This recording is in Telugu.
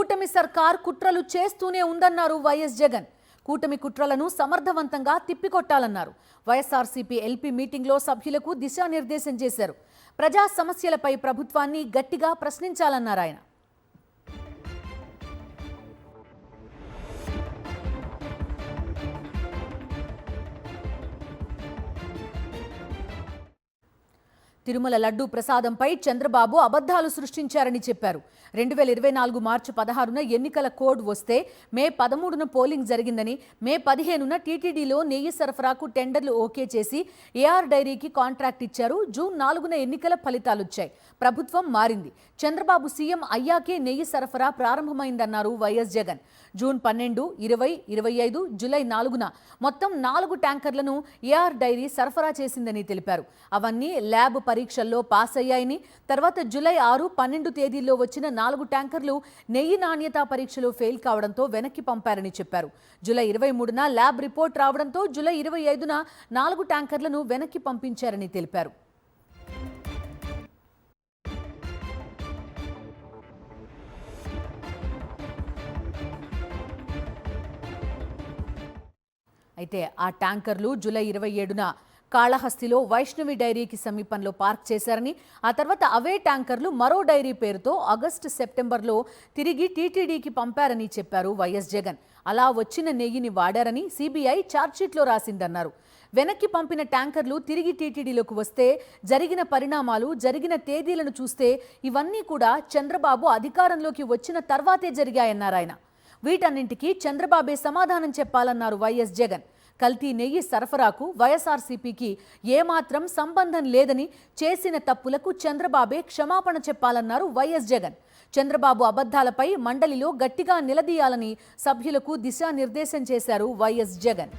కూటమి సర్కార్ కుట్రలు చేస్తూనే ఉందన్నారు వైఎస్ జగన్. కూటమి కుట్రలను సమర్థవంతంగా తిప్పికొట్టాలన్నారు. వైఎస్ఆర్సీపీ ఎల్పీ మీటింగ్లో సభ్యులకు దిశానిర్దేశం చేశారు. ప్రజా సమస్యలపై ప్రభుత్వాన్ని గట్టిగా ప్రశ్నించాలన్నారు ఆయన. తిరుమల లడ్డూ ప్రసాదంపై చంద్రబాబు అబద్ధాలు సృష్టించారని చెప్పారు. 2024 మార్చి 16న ఎన్నికల కోడ్ వస్తే మే 13న పోలింగ్ జరిగిందని, మే 15న టీటీడీలో నెయ్యి సరఫరాకు టెండర్లు ఓకే చేసి ఏఆర్ డైరీకి కాంట్రాక్ట్ ఇచ్చారు. జూన్ 4న ఎన్నికల ఫలితాలొచ్చాయి. ప్రభుత్వం మారింది. చంద్రబాబు సీఎం అయ్యాకే నెయ్యి సరఫరా ప్రారంభమైందన్నారు వైఎస్ జగన్. జూన్ 12, 20, 25, జూలై 4న మొత్తం 4 ట్యాంకర్లను ఏఆర్ డైరీ సరఫరా చేసిందని తెలిపారు. అవన్నీ ల్యాబ్ పరీక్షల్లో పాస్ అయ్యాయని, తర్వాత జూలై 6, 12 తేదీల్లో వచ్చిన 4 ట్యాంకర్లు నెయ్యి నాణ్యతా పరీక్షలో ఫెయిల్ కావడంతో వెనక్కి పంపారని చెప్పారు. జూలై 23న ల్యాబ్ రిపోర్ట్ రావడంతో జూలై 25న 4 ట్యాంకర్లను వెనక్కి పంపించారని తెలిపారు. అయితే ఆ ట్యాంకర్లు జూలై 27న కాళహస్తిలో వైష్ణవి డైరీకి సమీపంలో పార్క్ చేశారని, ఆ తర్వాత అవే ట్యాంకర్లు మరో డైరీ పేరుతో ఆగస్టు, సెప్టెంబర్లో తిరిగి టీటీడీకి పంపారని చెప్పారు వైఎస్ జగన్. అలా వచ్చిన నెయ్యిని వాడారని సీబీఐ ఛార్జ్షీట్లో రాసిందన్నారు. వెనక్కి పంపిన ట్యాంకర్లు తిరిగి టీటీడీలోకి వస్తే జరిగిన పరిణామాలు, జరిగిన తేదీలను చూస్తే ఇవన్నీ కూడా చంద్రబాబు అధికారంలోకి వచ్చిన తర్వాతే జరిగాయన్నారు ఆయన. వీటన్నింటికీ చంద్రబాబే సమాధానం చెప్పాలన్నారు వైఎస్ జగన్. కల్తీ నెయ్యి సరఫరాకు వైఎస్ఆర్సీపీకి ఏమాత్రం సంబంధం లేదని, చేసిన తప్పులకు చంద్రబాబే క్షమాపణ చెప్పాలన్నారు వైఎస్ జగన్. చంద్రబాబు అబద్ధాలపై మండలిలో గట్టిగా నిలదీయాలని సభ్యులకు దిశానిర్దేశం చేశారు వైఎస్ జగన్.